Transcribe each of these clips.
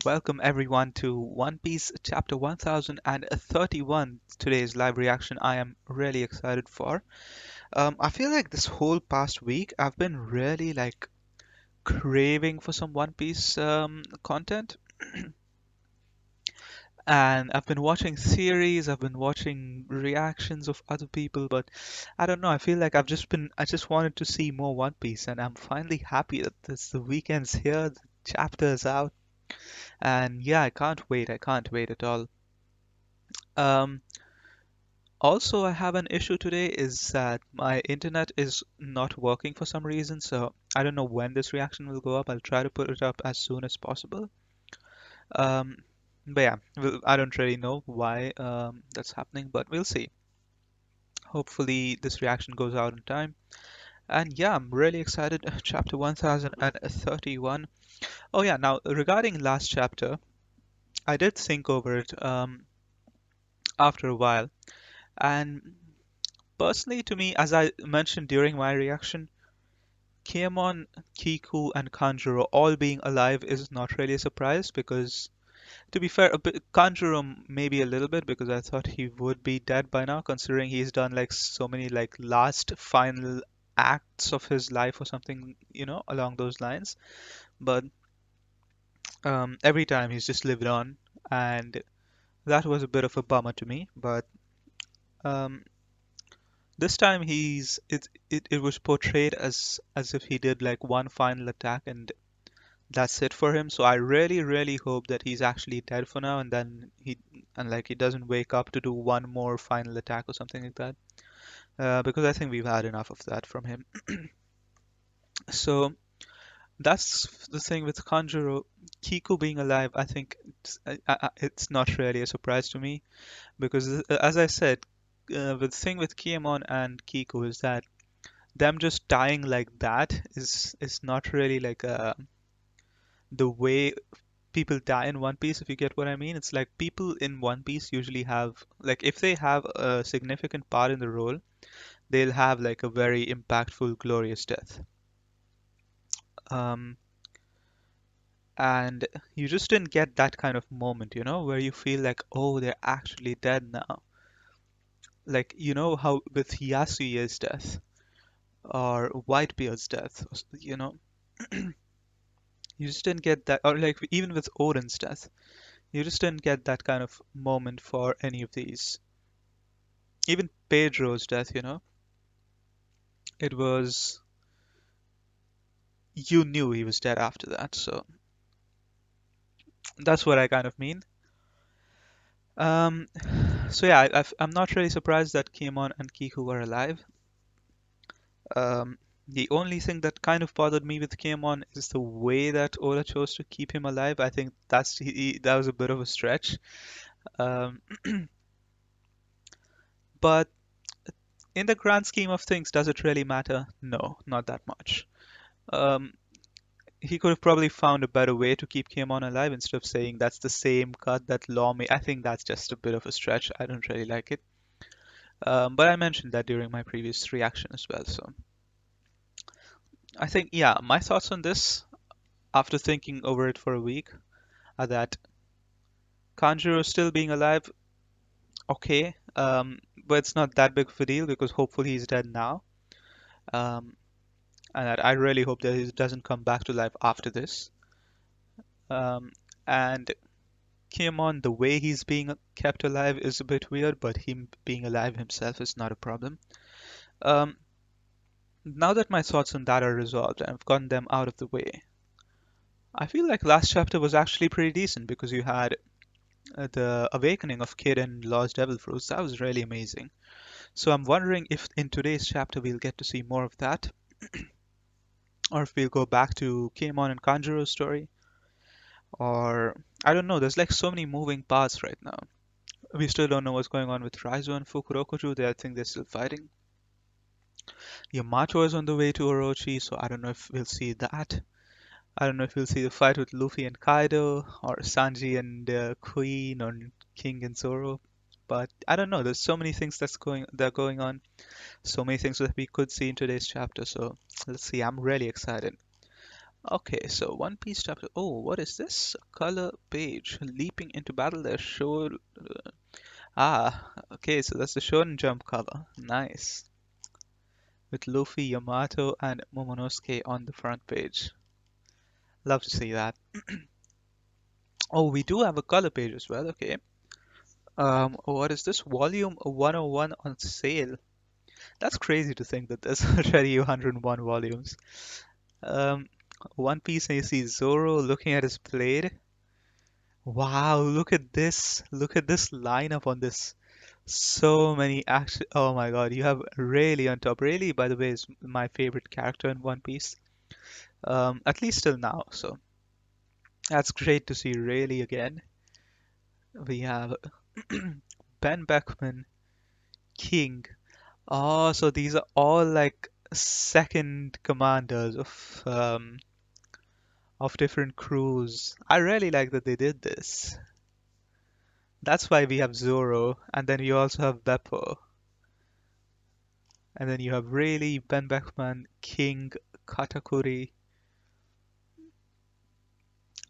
Welcome everyone to One Piece chapter 1031. Today's live reaction I am really excited for. I feel like this whole past week I've been really craving for some One Piece content, and I've been watching theories, I've been watching reactions of other people, but I don't know, I feel like I just wanted to see more One Piece, and I'm finally happy that the weekend's here, the chapter's out, and yeah, I can't wait at all. Um, Also, I have an issue today is that my internet is not working for some reason, so I don't know when this reaction will go up. I'll try to put it up as soon as possible. Um, but yeah, I don't really know why that's happening, but we'll see. Hopefully, this reaction goes out in time. And yeah, I'm really excited. Chapter 1031. Oh yeah, now regarding last chapter, I did think over it after a while, and personally, to me, as I mentioned during my reaction, Kiemon, Kiku, and Kanjuro all being alive is not really a surprise because, to be fair, Kanjuro maybe a little bit because I thought he would be dead by now, considering he's done like so many last final acts of his life or something, along those lines. But every time he's just lived on, and that was a bit of a bummer to me. But um, this time it was portrayed as if he did like one final attack and that's it for him. So I really, really hope that he's actually dead for now, and then he doesn't wake up to do one more final attack or something like that. Because I think we've had enough of that from him. So that's the thing with Kanjuro. Kiku being alive, I think it's not really a surprise to me because, as I said, the thing with Kiemon and Kiku is that them just dying like that is not really the way people die in One Piece, if you get what I mean. It's like people in One Piece usually have, like, if they have a significant part in the role, they'll have like a very impactful, glorious death. Um, and you just didn't get that kind of moment, where you feel like, oh, they're actually dead now. Like, how with Yasuye's death or Whitebeard's death, you just didn't get that, or like even with Odin's death, you just didn't get that kind of moment for any of these. Even Pedro's death, it was you knew he was dead after that. So that's what I kind of mean. Um, so yeah, I'm not really surprised that Kiemon and Kiku were alive. The only thing that kind of bothered me with Kiemon is the way that Oda chose to keep him alive. I think that was a bit of a stretch. Um, but in the grand scheme of things, does it really matter? No, not that much. Um, he could have probably found a better way to keep Kiemon alive instead of saying that's the same cut that Law made. I think that's just a bit of a stretch. I don't really like it. But I mentioned that during my previous reaction as well. So I think, yeah, my thoughts on this after thinking over it for a week are that Kanjuro still being alive, okay, but it's not that big of a deal because hopefully he's dead now. Um, and I really hope that he doesn't come back to life after this. Um, and Kiemon, the way he's being kept alive is a bit weird, but him being alive himself is not a problem. Um, Now that my thoughts on that are resolved and I've gotten them out of the way, I feel like last chapter was actually pretty decent because you had the awakening of Kid and Lost Devil Fruits. That was really amazing. So I'm wondering if in today's chapter we'll get to see more of that, or if we'll go back to Kiemon and Kanjuro's story, or I don't know. There's like so many moving parts right now. We still don't know what's going on with Raizo and Fukurokuju. I think they're still fighting. Yamato is on the way to Orochi, so I don't know if we'll see that. I don't know if we'll see the fight with Luffy and Kaido, or Sanji and Queen, or King and Zoro. But I don't know. There's so many things that are going on. So many things that we could see in today's chapter. So let's see. I'm really excited. Okay, so One Piece chapter. Oh, what is this? A color page. Leaping into battle. There show. Okay, so that's the Shonen Jump cover. Nice. With Luffy, Yamato, and Momonosuke on the front page. Love to see that. Oh, we do have a color page as well. Okay. What is this? Volume 101 on sale. That's crazy to think that there's already 101 volumes. Um, One Piece, and you see Zoro looking at his blade. Wow, look at this. Look at this lineup on this. So many action. Oh my God, you have Rayleigh on top. Rayleigh, by the way, is my favorite character in One Piece. At least till now. So that's great to see Rayleigh again. We have Ben Beckman, King. Oh, so these are all like second commanders of different crews. I really like that they did this. That's why we have Zoro, and then you also have Beppo, and then you have Rayleigh, Ben Beckman, King, Katakuri.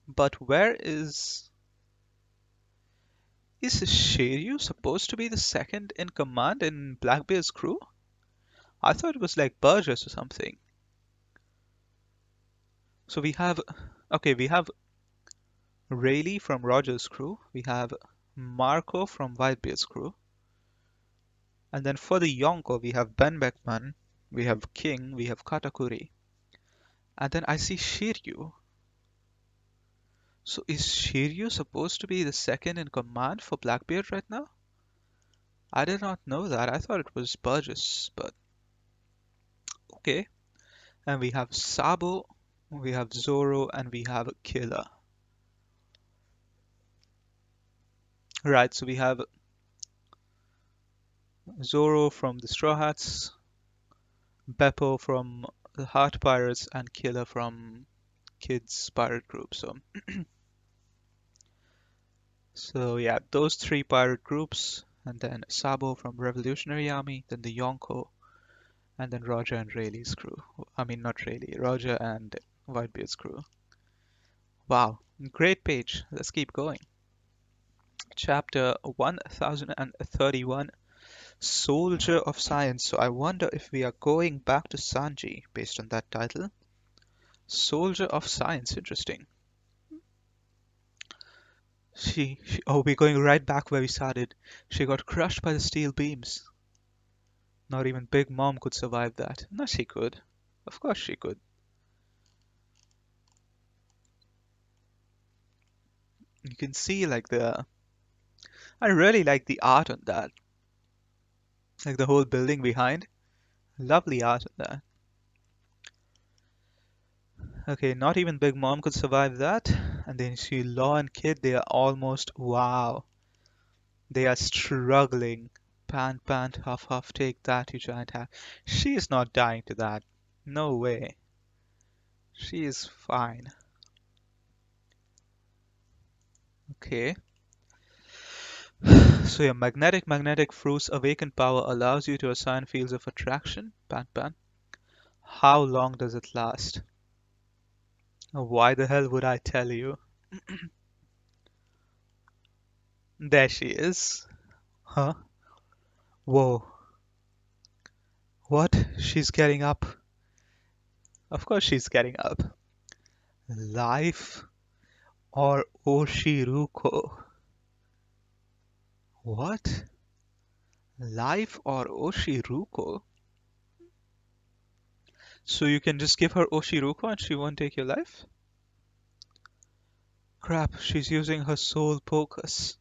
But where is Shiryu supposed to be the second in command in Blackbeard's crew? I thought it was like Burgess or something. So we have Rayleigh from Roger's crew, we have Marco from Whitebeard's crew, and then for the Yonko we have Ben Beckman, we have King, we have Katakuri, and then I see Shiryu. So is Shiryu supposed to be the second in command for Blackbeard right now? I did not know that. I thought it was Burgess, but okay. And we have Sabo, we have Zoro, and we have Killer. Right, so we have Zoro from the Straw Hats, Beppo from the Heart Pirates, and Killer from Kid's pirate group. So yeah, those three pirate groups, and then Sabo from Revolutionary Army, then the Yonko, and then Roger and Rayleigh's crew. I mean, not Rayleigh, Roger and Whitebeard's crew. Wow, great page. Let's keep going. Chapter 1031, Soldier of Science. So I wonder if we are going back to Sanji based on that title. Soldier of Science, interesting. Oh, we're going right back where we started. She got crushed by the steel beams. Not even Big Mom could survive that. No, she could. Of course she could. You can see like I really like the art on that. Like the whole building behind. Lovely art on that. Okay, not even Big Mom could survive that. And then you see Law and Kid, they are almost, wow. They are struggling. Pant, pant, huff, huff, take that, you giant hat. She is not dying to that. No way. She is fine. Okay. So your magnetic fruits awakened power allows you to assign fields of attraction. Pant, pant. How long does it last? Why the hell would I tell you? There she is. Huh? Whoa. What? She's getting up. Of course she's getting up. Life or Oshiruko? What? Life or Oshiruko? So you can just give her Oshiruko and she won't take your life? Crap, she's using her soul focus.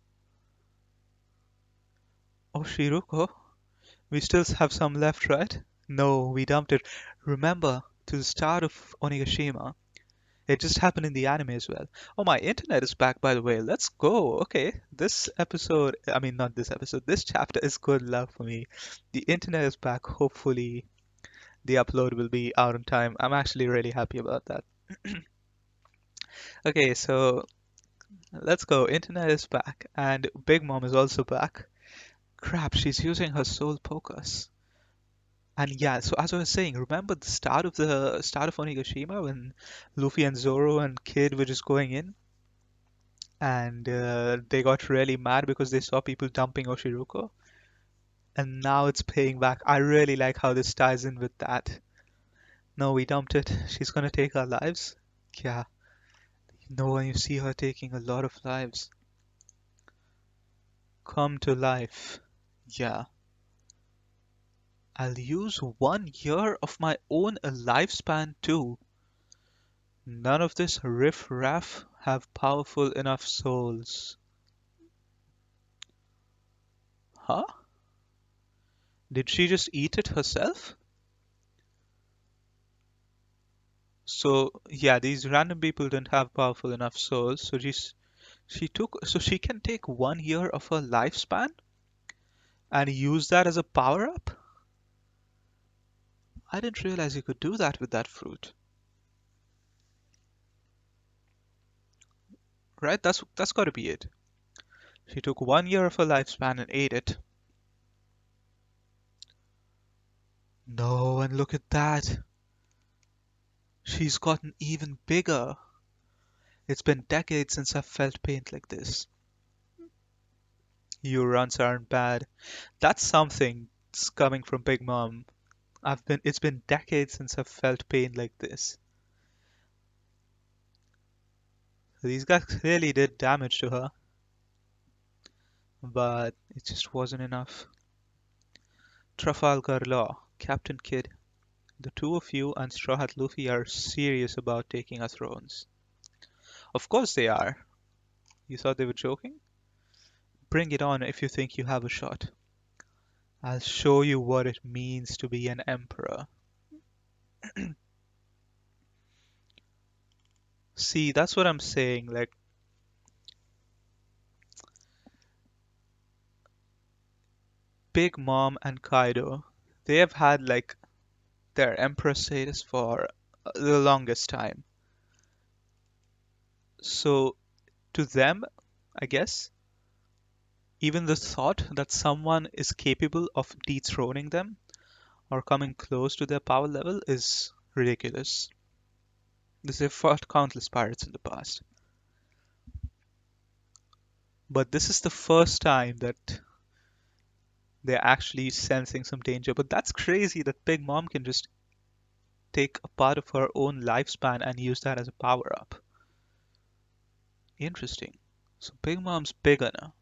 Oshiruko? We still have some left, right? No, we dumped it. Remember, to the start of Onigashima, it just happened in the anime as well. Oh, my internet is back, by the way. Let's go. Okay, this episode, I mean, not this episode, this chapter is good luck for me. The internet is back. Hopefully, the upload will be out on time. I'm actually really happy about that. Okay, so let's go. Internet is back, and Big Mom is also back. Crap, she's using her soul focus. And yeah, so as I was saying, remember the start of Onigashima when Luffy and Zoro and Kid were just going in, and they got really mad because they saw people dumping Oshiruko, and now it's paying back. I really like how this ties in with that. No, we dumped it. She's gonna take our lives. Yeah, no, when you see her taking a lot of lives, come to life. Yeah, I'll use 1 year of my own lifespan too. None of this riff-raff have powerful enough souls. Huh? Did she just eat it herself? So, yeah, these random people didn't have powerful enough souls, so she can take 1 year of her lifespan and use that as a power-up? I didn't realize you could do that with that fruit. Right? That's gotta be it. She took 1 year of her lifespan and ate it. No, and look at that. She's gotten even bigger. It's been decades since I've felt pain like this. Your runs aren't bad. That's something coming from Big Mom. It's been decades since I've felt pain like this. These guys clearly did damage to her, but it just wasn't enough. Trafalgar Law, Captain Kidd, the two of you and Straw Hat Luffy are serious about taking our thrones. Of course they are. You thought they were joking? Bring it on if you think you have a shot. I'll show you what it means to be an emperor. See, that's what I'm saying. Like, Big Mom and Kaido, they have had like their emperor status for the longest time. So to them, I guess, even the thought that someone is capable of dethroning them or coming close to their power level is ridiculous. They've fought countless pirates in the past. But this is the first time that they're actually sensing some danger. But that's crazy that Big Mom can just take a part of her own lifespan and use that as a power up. Interesting. So Big Mom's bigger now.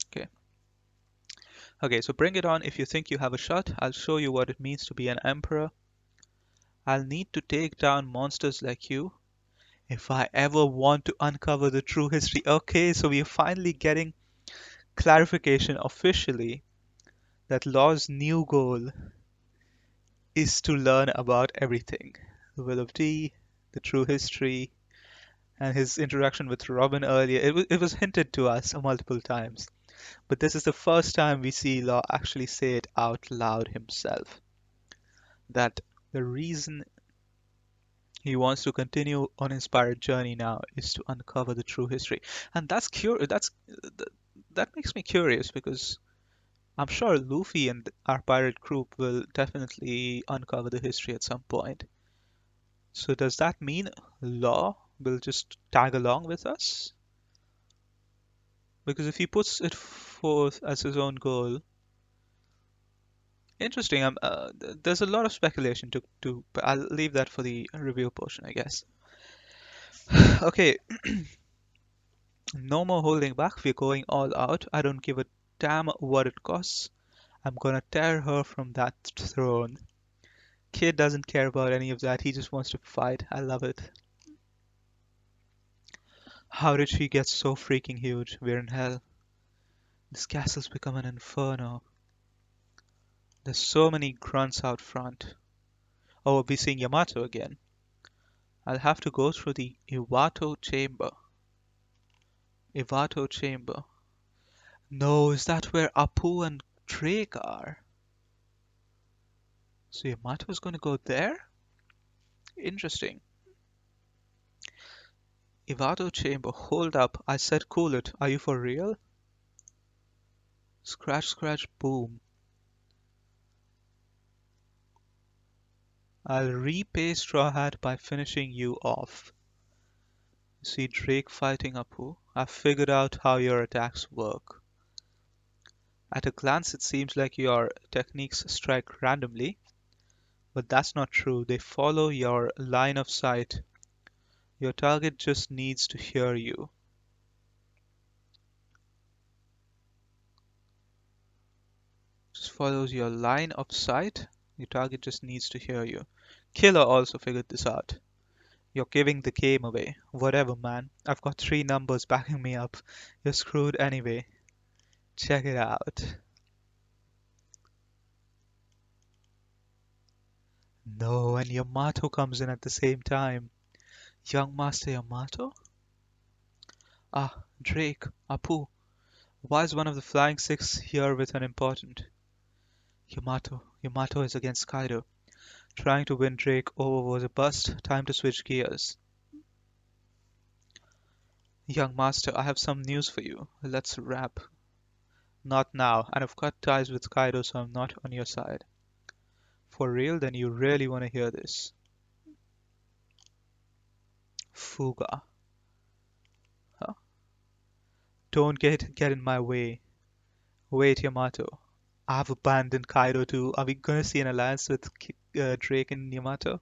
Okay. Okay, so bring it on if you think you have a shot. I'll show you what it means to be an emperor. I'll need to take down monsters like you if I ever want to uncover the true history. Okay, so we're finally getting clarification officially that Law's new goal is to learn about everything. The Will of D, the true history, and his interaction with Robin earlier. It was hinted to us multiple times. But this is the first time we see Law actually say it out loud himself. That the reason he wants to continue on his pirate journey now is to uncover the true history. And that makes me curious because I'm sure Luffy and our pirate group will definitely uncover the history at some point. So does that mean Law will just tag along with us? Because if he puts it forth as his own goal, interesting. There's a lot of speculation to, but I'll leave that for the review portion, I guess. Okay, no more holding back. We're going all out. I don't give a damn what it costs. I'm gonna tear her from that throne. Kid doesn't care about any of that. He just wants to fight. I love it. How did she get so freaking huge? We're in hell. This castle's become an inferno. There's so many grunts out front. Oh, we'll be seeing Yamato again. I'll have to go through the Iwato chamber. Iwato chamber. No, is that where Apu and Drake are? So Yamato's gonna go there? Interesting. Iwato chamber. Hold up. I said cool it. Are you for real? Scratch, scratch, boom. I'll repay Straw Hat by finishing you off. See Drake fighting Apu. I've figured out how your attacks work. At a glance, it seems like your techniques strike randomly, but that's not true. They follow your line of sight. Your target just needs to hear you. Just follows your line of sight. Your target just needs to hear you. Killer also figured this out. You're giving the game away. Whatever, man. I've got three numbers backing me up. You're screwed anyway. Check it out. No, and Yamato comes in at the same time. Young Master Yamato? Ah, Drake, Apu. Why is one of the Flying Six here with an important? Yamato is against Kaido. Trying to win Drake over was a bust. Time to switch gears. Young Master, I have some news for you. Let's wrap. Not now, and I've cut ties with Kaido, so I'm not on your side. For real, then you really want to hear this. Fuga. Huh? Don't get in my way. Wait, Yamato. I've abandoned Kaido too. Are we gonna see an alliance with Drake and Yamato?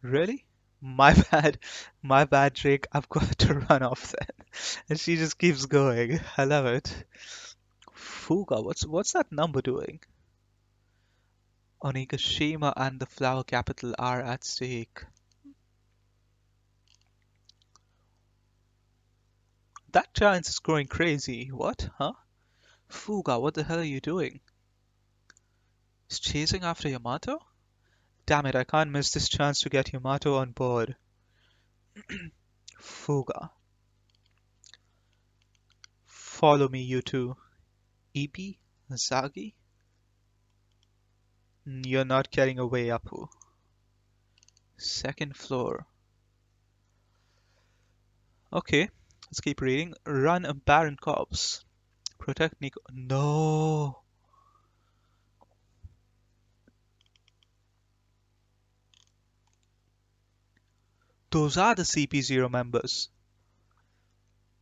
Really? My bad. My bad, Drake. I've got to run off then. And she just keeps going. I love it. Fuga, what's that number doing? Onigashima and the flower capital are at stake. That giant is growing crazy. What? Huh? Fuga, what the hell are you doing? He's chasing after Yamato? Damn it, I can't miss this chance to get Yamato on board. Fuga. Follow me, you two. Ibi? Zagi? You're not getting away, Apu. Second floor. Okay, let's keep reading. Run a barren corpse. Protect Nico. No! Those are the CP0 members.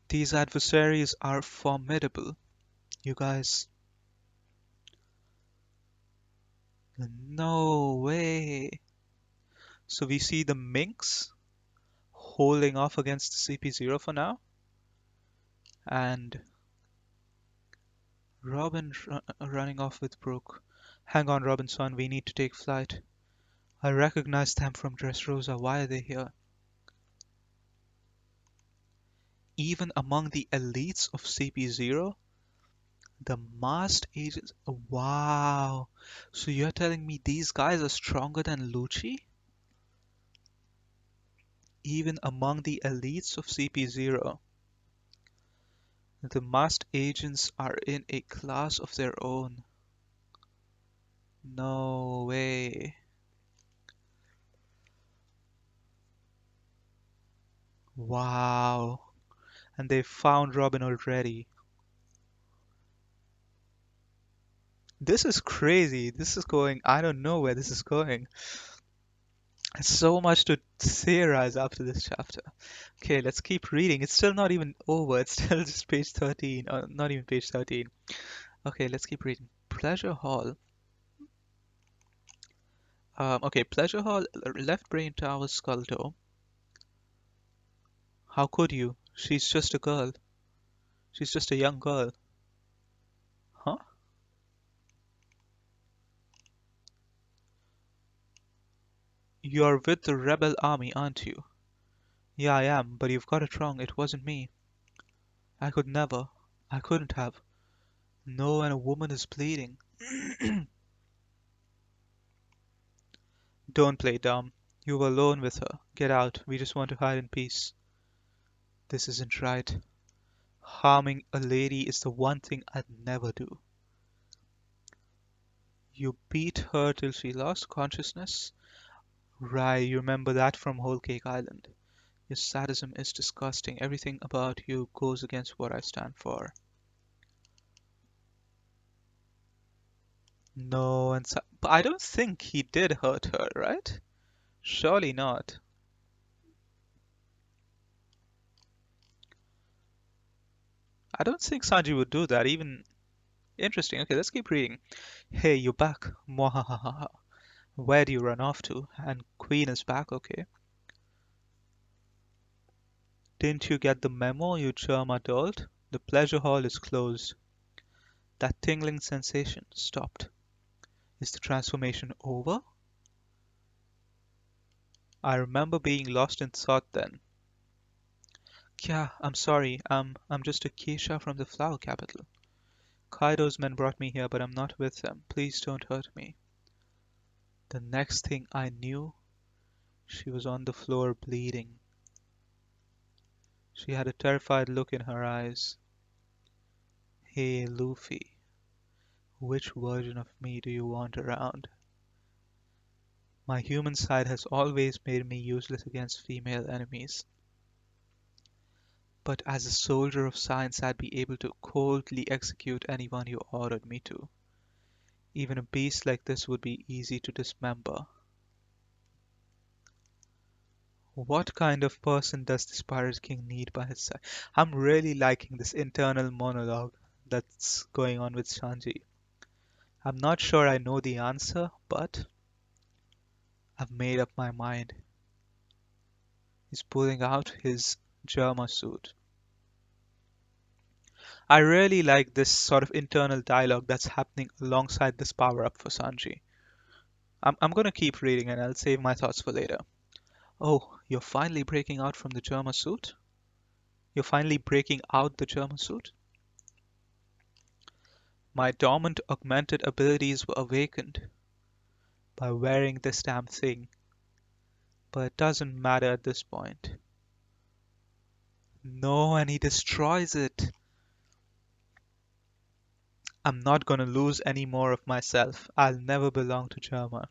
These adversaries are formidable. You guys. No way. So we see the Minx holding off against the CP0 for now. And Robin running off with Brooke. Hang on, Robinson, we need to take flight. I recognize them from Dressrosa. Why are they here? Even among the elites of CP0, the masked agents. Wow. So you're telling me these guys are stronger than Lucci? Even among the elites of CP0, the masked agents are in a class of their own. No way. Wow. And they found Robin already. This is crazy. This is going, I don't know where this is going. So much to theorize after this chapter. Okay, let's keep reading. It's still not even over. It's still just page 13. Not even page 13. Okay, let's keep reading. Pleasure Hall. Okay, Pleasure Hall, Left Brain Tower, Skulltone. How could you? She's just a girl. She's just a young girl. Huh? You're with the rebel army, aren't you? Yeah, I am, but you've got it wrong. It wasn't me. I could never. I couldn't have. No, and a woman is bleeding. Don't play dumb. You were alone with her. Get out. We just want to hide in peace. This isn't right. Harming a lady is the one thing I'd never do. You beat her till she lost consciousness? Right, you remember that from Whole Cake Island. Your sadism is disgusting. Everything about you goes against what I stand for. No, but I don't think he did hurt her, right? Surely not. I don't think Sanji would do that. Even interesting. Okay, let's keep reading. Hey, you're back. Mwahaha. Where do you run off to? And Queen is back. Okay. Didn't you get the memo, you germ adult? The pleasure hall is closed. That tingling sensation stopped. Is the transformation over? I remember being lost in thought then. Yeah, I'm sorry. I'm just a geisha from the flower capital. Kaido's men brought me here, but I'm not with them. Please don't hurt me. The next thing I knew, she was on the floor bleeding. She had a terrified look in her eyes. Hey, Luffy, which version of me do you want around? My human side has always made me useless against female enemies. But as a soldier of science, I'd be able to coldly execute anyone you ordered me to. Even a beast like this would be easy to dismember. What kind of person does this Pirate King need by his side? I'm really liking this internal monologue that's going on with Sanji. I'm not sure I know the answer, but I've made up my mind. He's pulling out his Germa suit. I really like this sort of internal dialogue that's happening alongside this power up for Sanji. I'm gonna keep reading and I'll save my thoughts for later. Oh, you're finally breaking out from the Germa suit? You're finally breaking out the Germa suit? My dormant augmented abilities were awakened by wearing this damn thing, but it doesn't matter at this point. No, and he destroys it. I'm not gonna lose any more of myself. I'll never belong to Germa.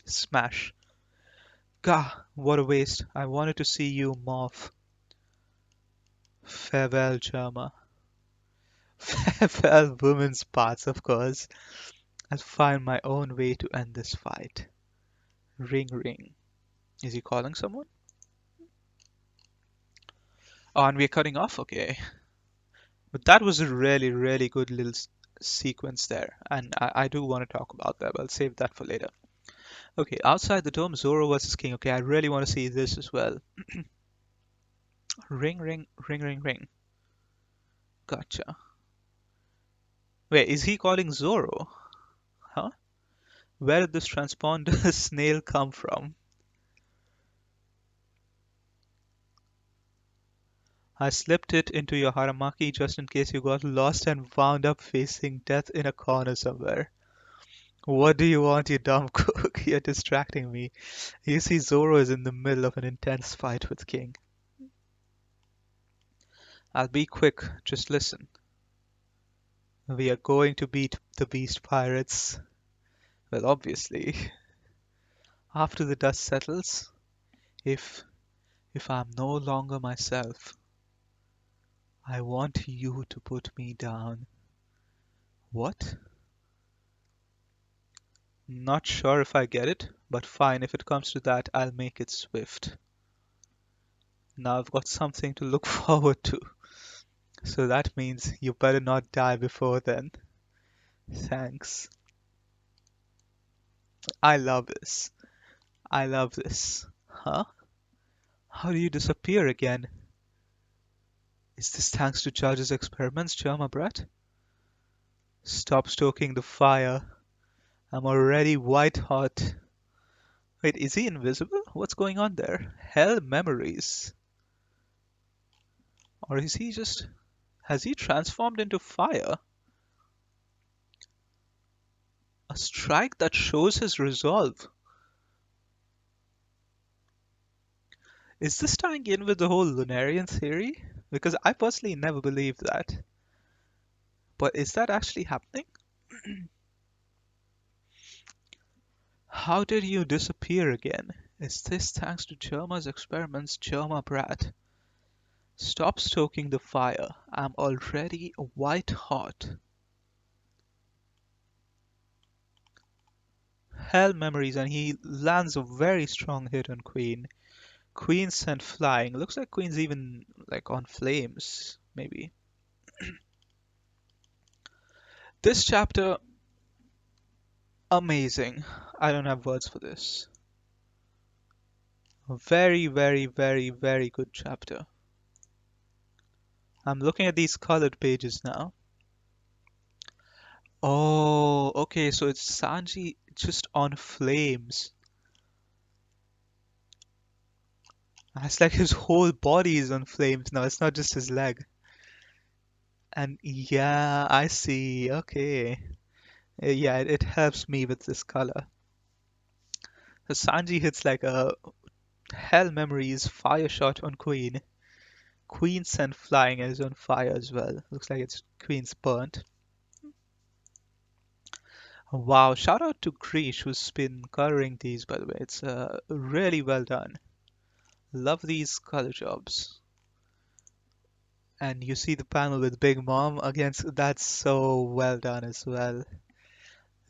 Smash. Gah, what a waste. I wanted to see you morph. Farewell, Germa. Farewell, women's parts, of course. I'll find my own way to end this fight. Ring ring. Is he calling someone? Oh, and we're cutting off? Okay. But that was a really, really good little sequence there. And I do want to talk about that, but I'll save that for later. Okay, outside the dome, Zoro versus King. Okay, I really want to see this as well. Ring, ring, ring, ring, ring. Gotcha. Wait, is he calling Zoro? Huh? Where did this transponder snail come from? I slipped it into your haramaki just in case you got lost and wound up facing death in a corner somewhere. What do you want, you dumb cook? You're distracting me. You see, Zoro is in the middle of an intense fight with King. I'll be quick, just listen. We are going to beat the Beast Pirates. Well, obviously. After the dust settles, if if I'm no longer myself, I want you to put me down. What? Not sure if I get it, but fine, if it comes to that, I'll make it swift. Now I've got something to look forward to. So that means you better not die before then. Thanks. I love this. I love this. Huh? How do you disappear again? Is this thanks to Judge's experiments, Germa Brat? Stop stoking the fire. I'm already white hot. Wait, is he invisible? What's going on there? Hell memories. Or is he just... Has he transformed into fire? A strike that shows his resolve. Is this tying in with the whole Lunarian theory? Because I personally never believed that. But is that actually happening? How did you disappear again? Is this thanks to Germa's experiments, Germa Brat? Stop stoking the fire. I'm already white hot. Hell memories, and he lands a very strong hit on Queen. Queen sent flying. Looks like Queen's even like on flames, maybe. This chapter, amazing. I don't have words for this. A very, very, very, very good chapter. I'm looking at these colored pages now. Oh, okay, so it's Sanji just on flames. It's like his whole body is on flames now. It's not just his leg. And yeah, I see. Okay. Yeah, it helps me with this color. So Sanji hits like a Hell Memories fire shot on Queen. Queen sent flying and is on fire as well. Looks like it's Queen's burnt. Wow, shout out to Krish who's been coloring these, by the way. It's really well done. Love these color jobs. And you see the panel with Big Mom against, that's so well done as well.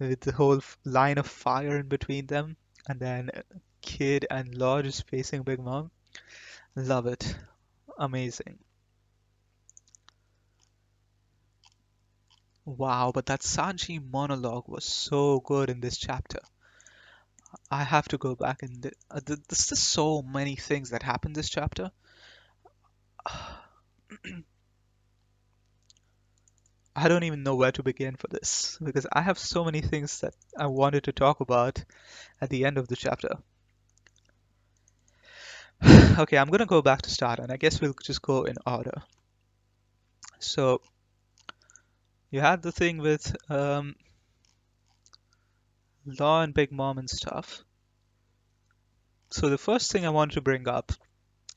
With the whole line of fire in between them. And then Kid and Law just facing Big Mom. Love it. Amazing. Wow, but that Sanji monologue was so good in this chapter. I have to go back and there's just so many things that happen this chapter. I don't even know where to begin for this because I have so many things that I wanted to talk about at the end of the chapter. Okay, I'm gonna go back to start and I guess we'll just go in order. So you had the thing with Law and Big Mom and stuff. So the first thing I want to bring up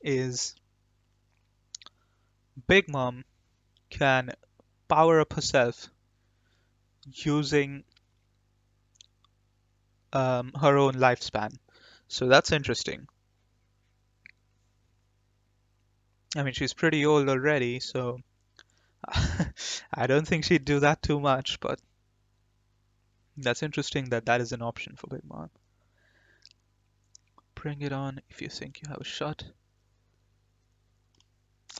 is Big Mom can power up herself using her own lifespan. So that's interesting. I mean, she's pretty old already, so I don't think she'd do that too much, but that's interesting that that is an option for Big Mom. Bring it on if you think you have a shot.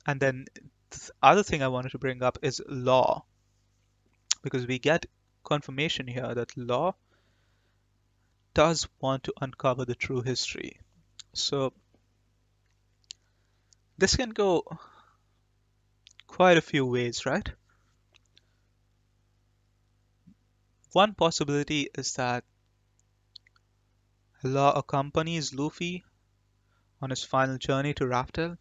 And then the other thing I wanted to bring up is Law, because we get confirmation here that Law does want to uncover the true history. So this can go quite a few ways, right? One possibility is that Law accompanies Luffy on his final journey to Raftel.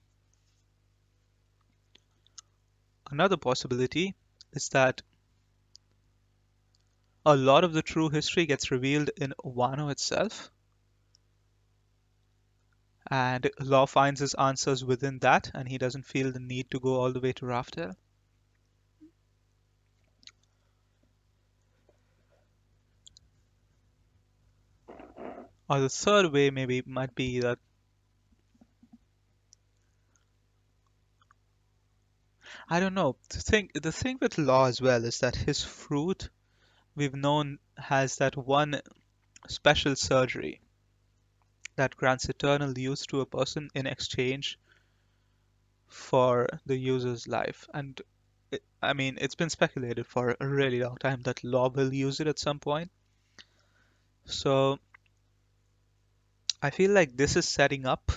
Another possibility is that a lot of the true history gets revealed in Wano itself, and Law finds his answers within that, and he doesn't feel the need to go all the way to Raftel. Or the third way maybe might be that I don't know. The thing with Law as well is that his fruit we've known has that one special surgery that grants eternal use to a person in exchange for the user's life. And I mean, it's been speculated for a really long time that Law will use it at some point. So I feel like this is setting up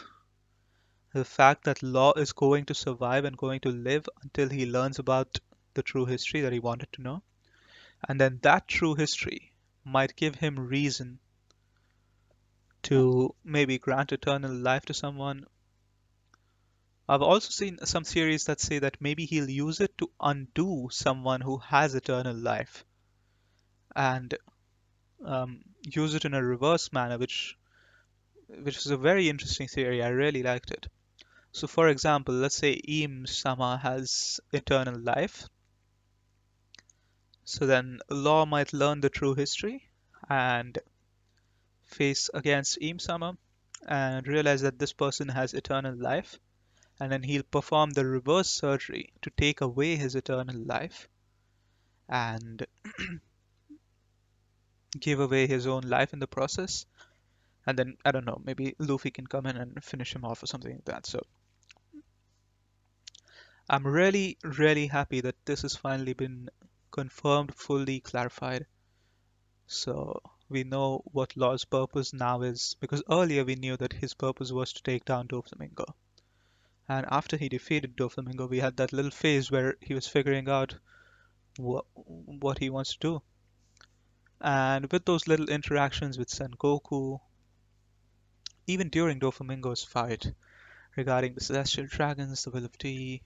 the fact that Law is going to survive and going to live until he learns about the true history that he wanted to know. And then that true history might give him reason to maybe grant eternal life to someone. I've also seen some theories that say that maybe he'll use it to undo someone who has eternal life and use it in a reverse manner, which is a very interesting theory. I really liked it. So, for example, let's say Im Sama has eternal life. So then Law might learn the true history and face against Im Sama and realize that this person has eternal life. And then he'll perform the reverse surgery to take away his eternal life. And give away his own life in the process. And then, I don't know, maybe Luffy can come in and finish him off or something like that. So I'm really, really happy that this has finally been confirmed, fully clarified. So we know what Law's purpose now is, because earlier we knew that his purpose was to take down Doflamingo. And after he defeated Doflamingo, we had that little phase where he was figuring out what he wants to do. And with those little interactions with Sengoku, even during Doflamingo's fight regarding the Celestial Dragons, the Will of D,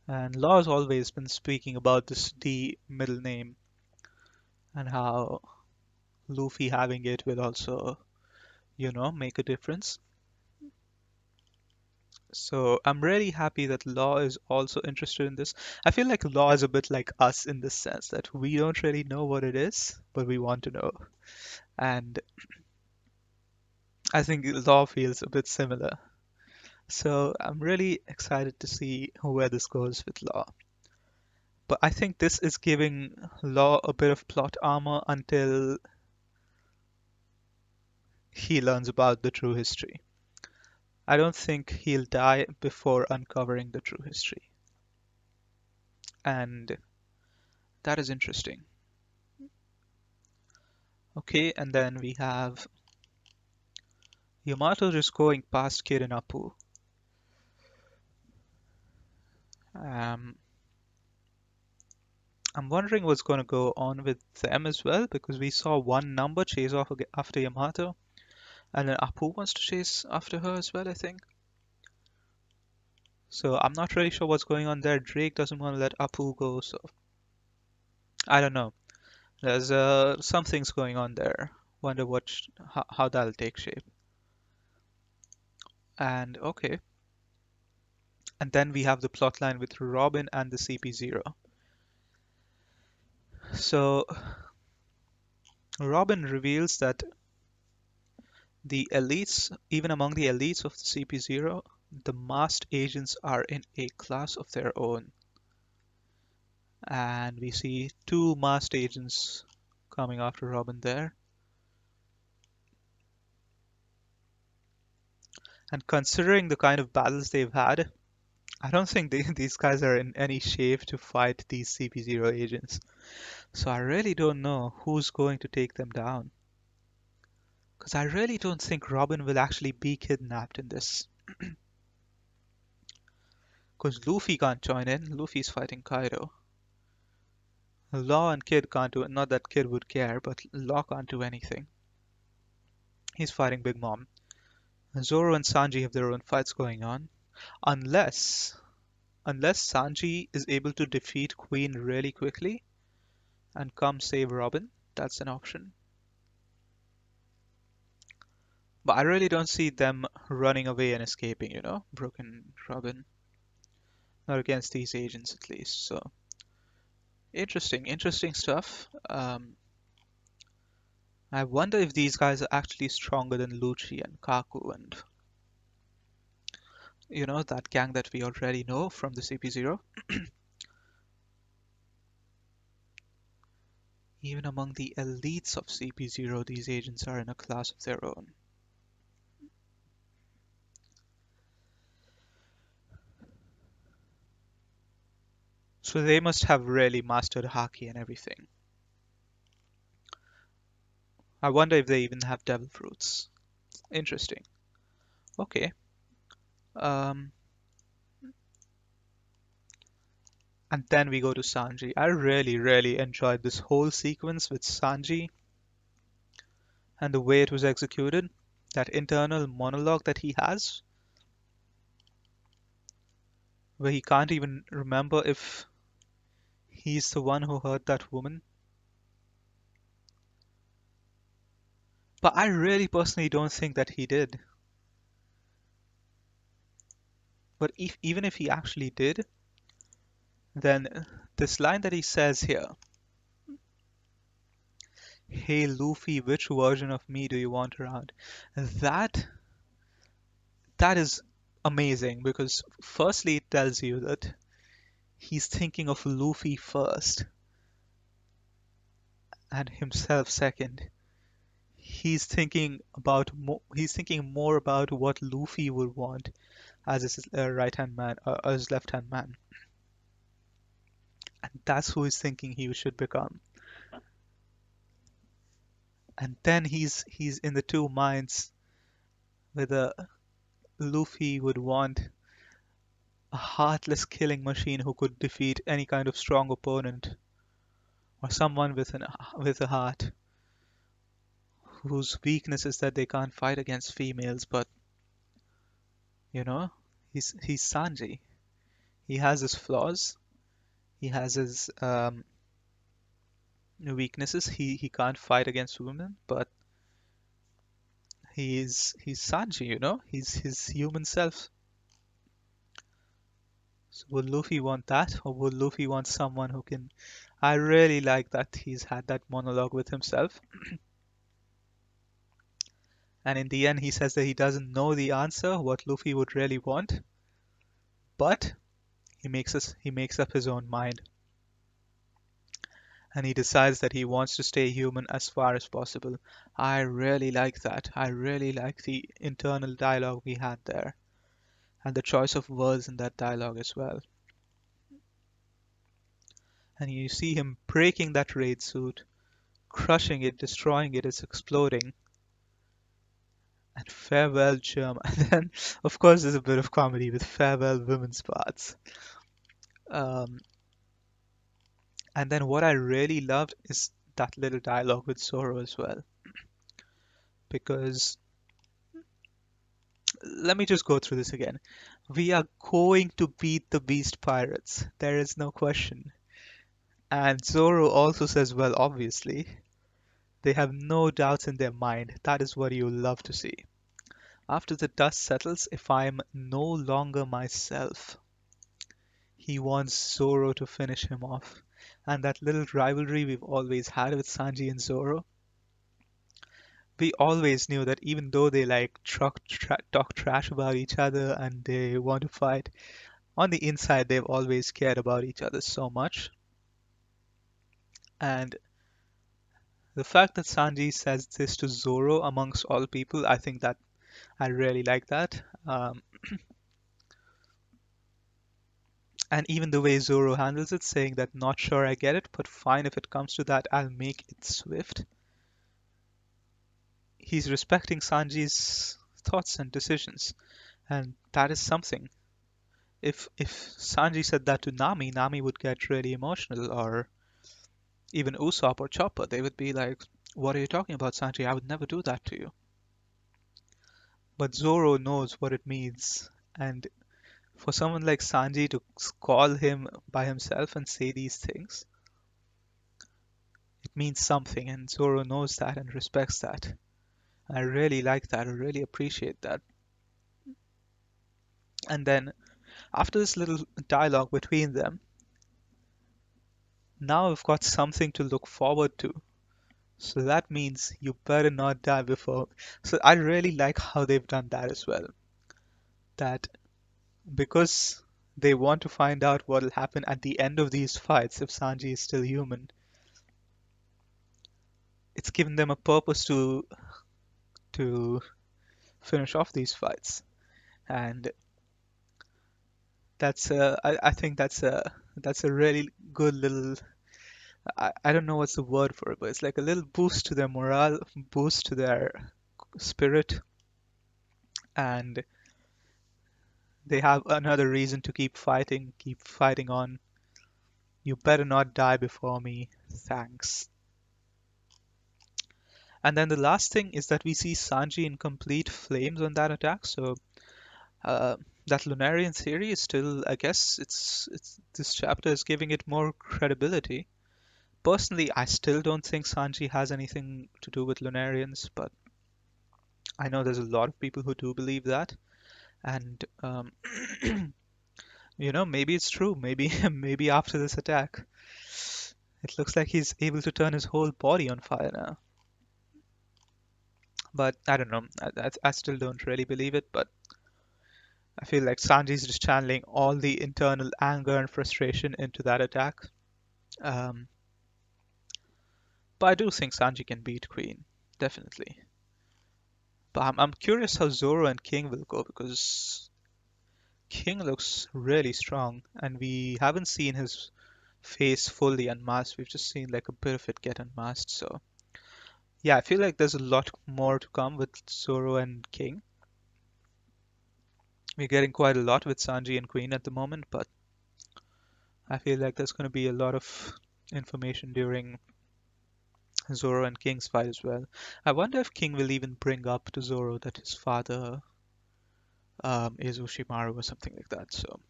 and Law's always been speaking about this D middle name and how Luffy having it will also, make a difference. So I'm really happy that Law is also interested in this. I feel like Law is a bit like us in the sense that we don't really know what it is, but we want to know. And I think Law feels a bit similar. So I'm really excited to see where this goes with Law. But I think this is giving Law a bit of plot armor until he learns about the true history. I don't think he'll die before uncovering the true history. And that is interesting. Okay, and then we have Yamato just going past Kid and Apu. Um, I'm wondering what's going to go on with them as well, because we saw one number chase off after Yamato, and then Apu wants to chase after her as well, I think. So I'm not really sure what's going on there. Drake doesn't want to let Apu go, so I don't know. There's something's going on there. Wonder how that'll take shape. And okay, and then we have the plotline with Robin and the CP0. So Robin reveals that the elites, even among the elites of the CP0, the masked agents are in a class of their own. And we see two masked agents coming after Robin there. And considering the kind of battles they've had, I don't think these guys are in any shape to fight these CP0 agents. So I really don't know who's going to take them down. Because I really don't think Robin will actually be kidnapped in this. Because Luffy can't join in. Luffy's fighting Kaido. Law and Kid can't do it. Not that Kid would care, but Law can't do anything. He's fighting Big Mom. Zoro and Sanji have their own fights going on. Unless Sanji is able to defeat Queen really quickly and come save Robin, that's an option. But I really don't see them running away and escaping, Broken Robin. Not against these agents at least, so interesting stuff. I wonder if these guys are actually stronger than Lucci and Kaku and that gang that we already know from the CP0. Even among the elites of CP0, these agents are in a class of their own. So they must have really mastered Haki and everything. I wonder if they even have devil fruits. Interesting. Okay. Um, and then we go to Sanji. I really enjoyed this whole sequence with Sanji and the way it was executed. That internal monologue that he has, where he can't even remember if he's the one who hurt that woman. But I really personally don't think that he did. But even if he actually did, then this line that he says here, "Hey Luffy, which version of me do you want around?" That that is amazing because firstly it tells you that he's thinking of Luffy first. and himself second. He's thinking more about what Luffy would want as his right hand man, as his left hand man, and that's who he's thinking he should become. And then he's in the two minds whether Luffy would want a heartless killing machine who could defeat any kind of strong opponent, or someone with a heart whose weakness is that they can't fight against females. But you know, he's Sanji. He has his flaws. He has his weaknesses. He can't fight against women, but he's Sanji. He's his human self. So would Luffy want that, or would Luffy want someone who can? I really like that he's had that monologue with himself, and in the end he says that he doesn't know the answer, what Luffy would really want, but he makes up his own mind, and he decides that he wants to stay human as far as possible. I really like that. I really like the internal dialogue we had there, and the choice of words in that dialogue as well. And you see him breaking that raid suit, crushing it, destroying it, it's exploding. And farewell, Germ. And then, of course, there's a bit of comedy with farewell women's parts. Um, and then what I really loved is that little dialogue with Zoro as well. Because let me just go through this again. We are going to beat the Beast Pirates. There is no question. And Zoro also says, well, obviously. They have no doubts in their mind. That is what you love to see. After the dust settles, if I'm no longer myself, he wants Zoro to finish him off. And that little rivalry we've always had with Sanji and Zoro, we always knew that even though they like talk trash about each other and they want to fight, on the inside they've always cared about each other so much. And the fact that Sanji says this to Zoro amongst all people, I think that I really like that. And even the way Zoro handles it, saying that not sure I get it, but fine if it comes to that, I'll make it swift. He's respecting Sanji's thoughts and decisions, and that is something. If Sanji said that to Nami, Nami would get really emotional, or even Usopp or Chopper, they would be like, "What are you talking about, Sanji? I would never do that to you." But Zoro knows what it means, and for someone like Sanji to call him by himself and say these things, it means something, and Zoro knows that and respects that. I really like that. I really appreciate that. And then after this little dialogue between them, now we've got something to look forward to. So that means you better not die before. So I really like how they've done that as well. That because they want to find out what will happen at the end of these fights if Sanji is still human, it's given them a purpose to finish off these fights. And I think that's a really good little I don't know what's the word for it, but it's like a little boost to their morale, boost to their spirit, and they have another reason to keep fighting on. You better not die before me. Thanks. And then the last thing is that we see Sanji in complete flames on that attack. So uh, that Lunarian theory is still, I guess, it's this chapter is giving it more credibility. Personally, I still don't think Sanji has anything to do with Lunarians, but I know there's a lot of people who do believe that. And maybe it's true. Maybe maybe after this attack, it looks like he's able to turn his whole body on fire now. But I don't know. I still don't really believe it. But I feel like Sanji's just channeling all the internal anger and frustration into that attack. Um, But I do think Sanji can beat Queen, definitely. But I'm curious how Zoro and King will go because King looks really strong, and we haven't seen his face fully unmasked. We've just seen like a bit of it get unmasked. So yeah, I feel like there's a lot more to come with Zoro and King. We're getting quite a lot with Sanji and Queen at the moment, but I feel like there's going to be a lot of information during Zoro and King's fight as well. I wonder if King will even bring up to Zoro that his father is Ushimaru or something like that. So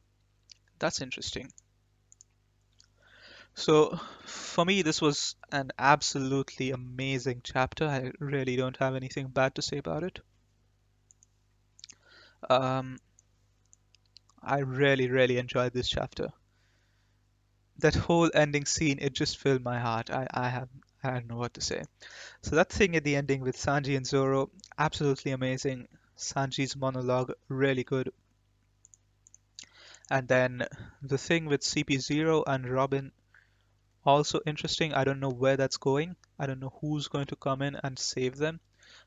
that's interesting. So for me, this was an absolutely amazing chapter. I really don't have anything bad to say about it. Um, I really, really enjoyed this chapter. That whole ending scene, it just filled my heart. I don't know what to say. So that thing at the ending with Sanji and Zoro, absolutely amazing. Sanji's monologue, really good. And then the thing with CP0 and Robin, also interesting. I don't know where that's going. I don't know who's going to come in and save them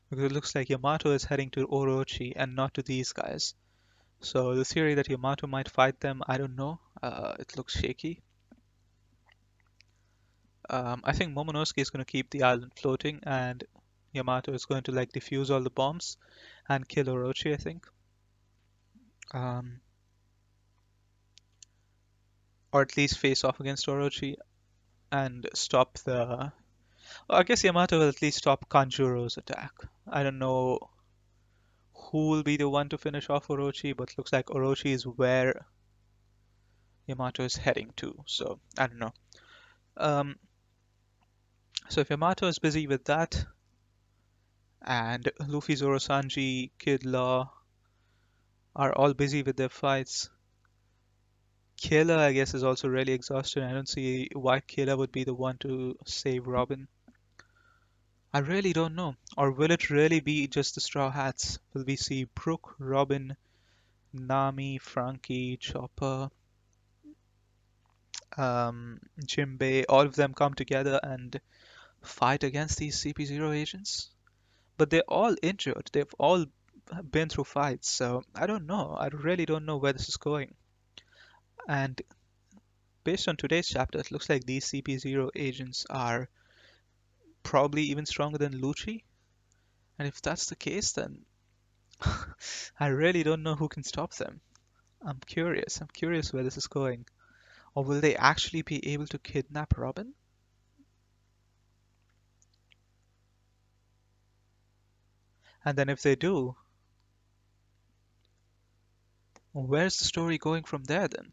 because it looks like Yamato is heading to Orochi and not to these guys. So the theory that Yamato might fight them, I don't know. It looks shaky. I think Momonosuke is going to keep the island floating, and Yamato is going to like defuse all the bombs and kill Orochi, I think. Um, or at least face off against Orochi and stop the. Well, I guess Yamato will at least stop Kanjuro's attack. I don't know who will be the one to finish off Orochi, but looks like Orochi is where Yamato is heading to. So I don't know. Um, so if Yamato is busy with that, and Luffy, Zoro, Sanji, Kid Law are all busy with their fights, Killer, I guess, is also really exhausted. I don't see why Killer would be the one to save Robin. I really don't know. Or will it really be just the Straw Hats? Will we see Brook, Robin, Nami, Frankie, Chopper, Jimbei, all of them come together and fight against these CP0 agents? But they're all injured. They've all been through fights, so I don't know. I really don't know where this is going. And based on today's chapter, it looks like these CP0 agents are probably even stronger than Lucci. And if that's the case, then I really don't know who can stop them. I'm curious. I'm curious where this is going. Or will they actually be able to kidnap Robin? And then if they do, where's the story going from there then?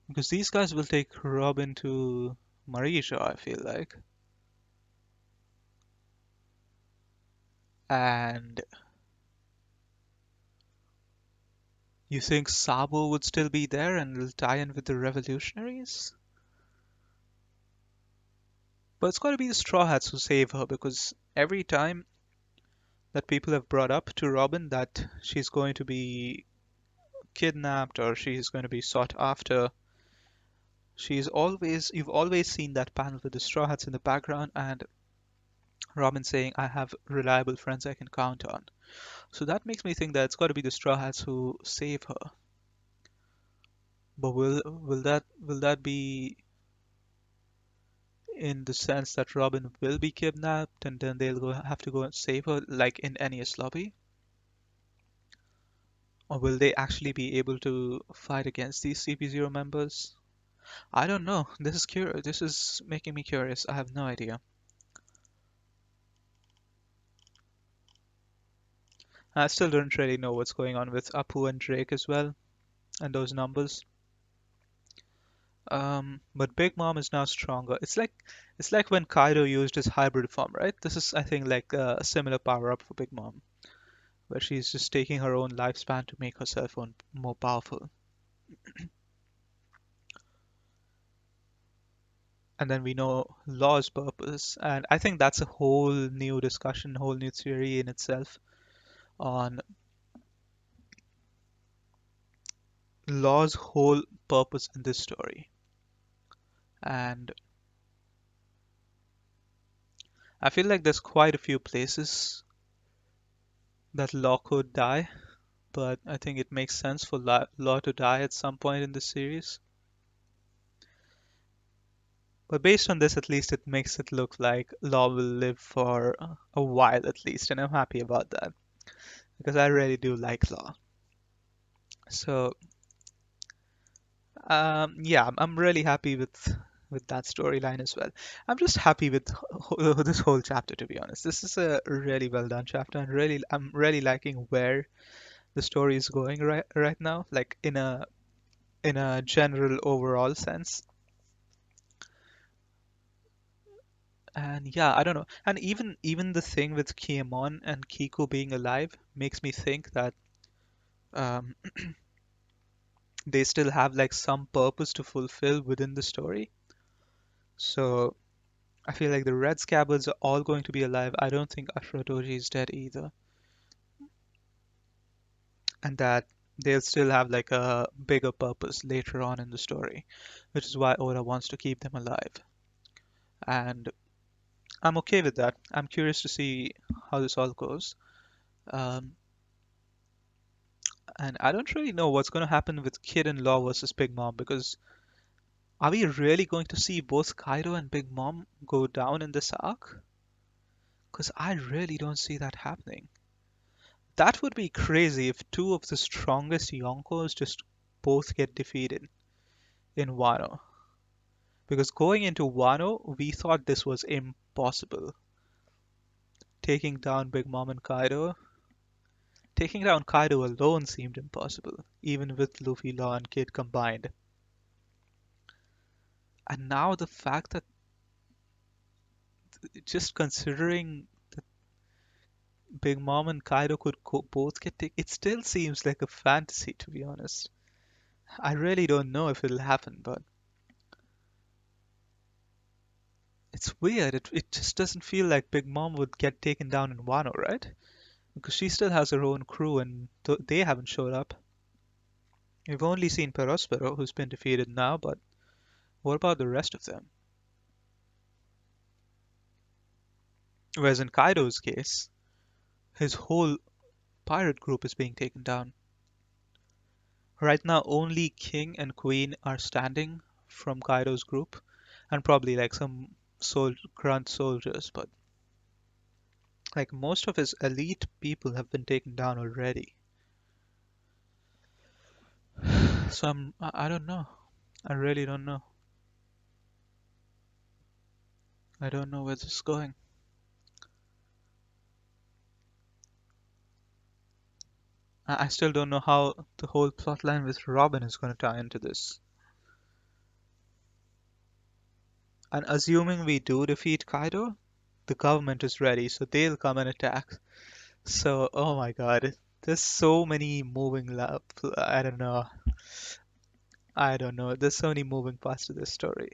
Because these guys will take Robin to Marisha, I feel like. And you think Sabo would still be there and will tie in with the revolutionaries? But it's got to be the Straw Hats who save her because every time that people have brought up to Robin that she's going to be kidnapped or she's going to be sought after, you've always seen that panel with the Straw Hats in the background and Robin saying, I have reliable friends I can count on. So that makes me think that it's got to be the Straw Hats who save her. But will that be in the sense that Robin will be kidnapped and then have to go and save her like in Enies Lobby? Or will they actually be able to fight against these CP0 members? I don't know. This is curious. This is making me curious. I have no idea. I still don't really know what's going on with Apu and Drake as well, and those numbers. But Big Mom is now stronger. It's like when Kaido used his hybrid form, right? This is, I think, like a similar power up for Big Mom, where she's just taking her own lifespan to make herself more powerful. And then we know Law's purpose, and I think that's a whole new discussion, whole new theory in itself on Law's whole purpose in this story. And I feel like there's quite a few places that Law could die, but I think it makes sense for Law to die at some point in the series. But based on this, at least it makes it look like Law will live for a while at least, and I'm happy about that because I really do like Law. So yeah, I'm really happy with that storyline as well. I'm just happy with this whole chapter, to be honest. This is a really well done chapter, and I'm really liking where the story is going right now, like in a general overall sense. And yeah, I don't know. And even the thing with Kiemon and Kiko being alive makes me think that um, they still have like some purpose to fulfill within the story. So I feel like the Red Scabbards are all going to be alive. I don't think Ashura is dead either, and that they'll still have like a bigger purpose later on in the story, which is why Oda wants to keep them alive. And I'm okay with that. I'm curious to see how this all goes. Um, and I don't really know what's going to happen with Kid in Law versus Big Mom because are we really going to see both Kaido and Big Mom go down in this arc? Because I really don't see that happening. That would be crazy if two of the strongest Yonkos just both get defeated in Wano. Because going into Wano, we thought this was impossible. Taking down Big Mom and Kaido. Taking down Kaido alone seemed impossible, even with Luffy, Law, and Kid combined. And now the fact that just considering that Big Mom and Kaido could both get taken, it still seems like a fantasy, to be honest. I really don't know if it'll happen, but it's weird. It just doesn't feel like Big Mom would get taken down in Wano, right? Because she still has her own crew and they haven't showed up. We've only seen Perospero, who's been defeated now, but what about the rest of them? Whereas in Kaido's case, his whole pirate group is being taken down. Right now, only King and Queen are standing from Kaido's group, and probably like some grunt soldiers, but like most of his elite people have been taken down already. So I don't know. I really don't know. I don't know where this is going. I still don't know how the whole plotline with Robin is going to tie into this. And assuming we do defeat Kaido, the government is ready, so they'll come and attack. So, oh my god, there's so many I don't know. I don't know. There's so many moving parts to this story.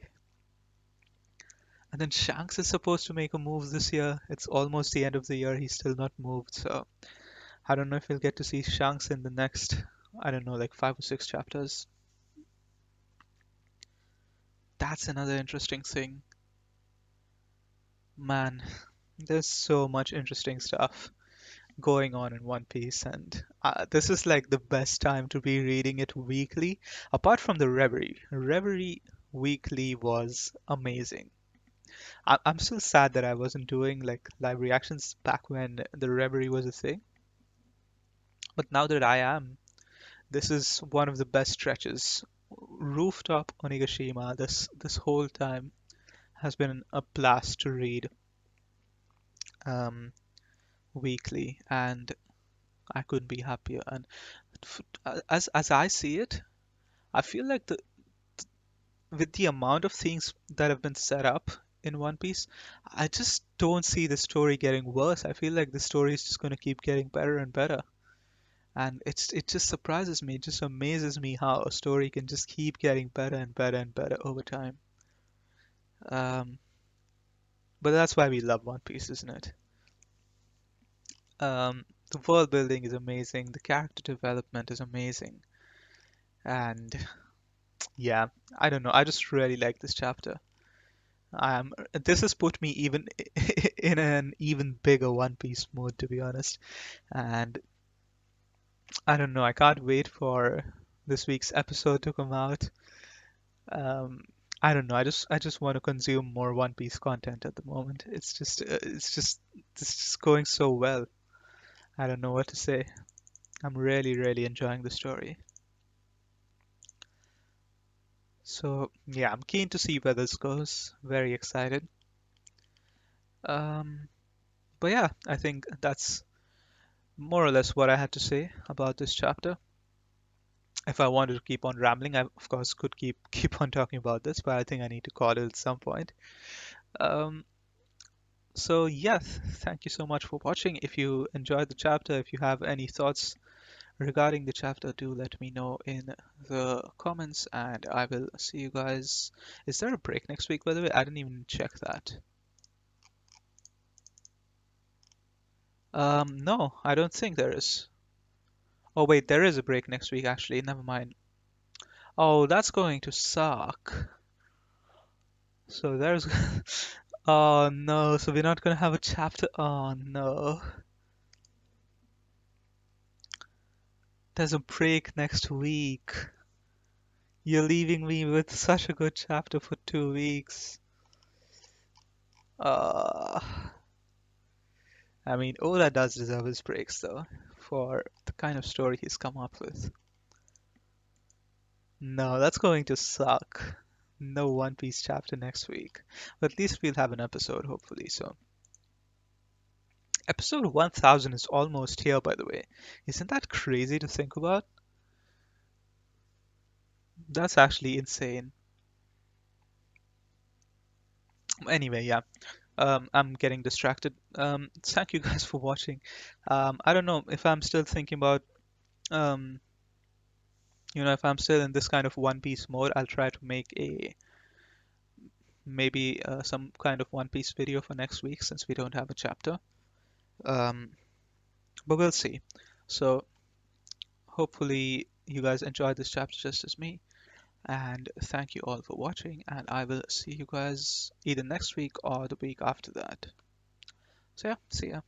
And then Shanks is supposed to make a move this year. It's almost the end of the year. He's still not moved, so I don't know if we'll get to see Shanks in the next, I don't know, like 5 or 6 chapters. That's another interesting thing. Man, there's so much interesting stuff going on in One Piece, and this is like the best time to be reading it weekly. Apart from the Reverie, Reverie weekly was amazing. I'm still sad that I wasn't doing like live reactions back when the Reverie was a thing, but now that I am, this is one of the best stretches. Rooftop Onigashima, this whole time has been a blast to read um, weekly, and I couldn't be happier. And as I see it, I feel like with the amount of things that have been set up in One Piece, I just don't see the story getting worse. I feel like the story is just going to keep getting better and better. And it just surprises me, it just amazes me how a story can just keep getting better and better and better over time. Um, but that's why we love One Piece, isn't it? The world building is amazing, the character development is amazing, and yeah, I don't know, I just really like this chapter. This has put me even in an even bigger One Piece mode, to be honest. And I don't know, I can't wait for this week's episode to come out. Um, I don't know, I just want to consume more One Piece content at the moment. It's just going so well. I don't know what to say. I'm really, really enjoying the story. So yeah, I'm keen to see where this goes. Very excited. Um, but yeah, I think that's more or less what I had to say about this chapter. If I wanted to keep on rambling, I of course could keep on talking about this, but I think I need to call it at some point. Um, so yes, thank you so much for watching. If you enjoyed the chapter, if you have any thoughts regarding the chapter, do let me know in the comments, and I will see you guys. Is there a break next week, by the way? I didn't even check that. No, I don't think there is. Oh wait, there is a break next week actually. Never mind. Oh, that's going to suck. So there's. Oh no, so we're not gonna have a chapter. Oh no. There's a break next week. You're leaving me with such a good chapter for 2 weeks. Uh, I mean, Oda does deserve his breaks though, for the kind of story he's come up with. No, that's going to suck. No One Piece chapter next week. But at least we'll have an episode, hopefully. So, episode 1000 is almost here, by the way. Isn't that crazy to think about? That's actually insane. Anyway, yeah. I'm getting distracted. Thank you guys for watching. I don't know if I'm still thinking about, um, if I'm still in this kind of One Piece mode, I'll try to make a maybe some kind of One Piece video for next week since we don't have a chapter. Um, but we'll see. So hopefully you guys enjoyed this chapter just as me. And thank you all for watching. And I will see you guys either next week or the week after that. So yeah, see ya.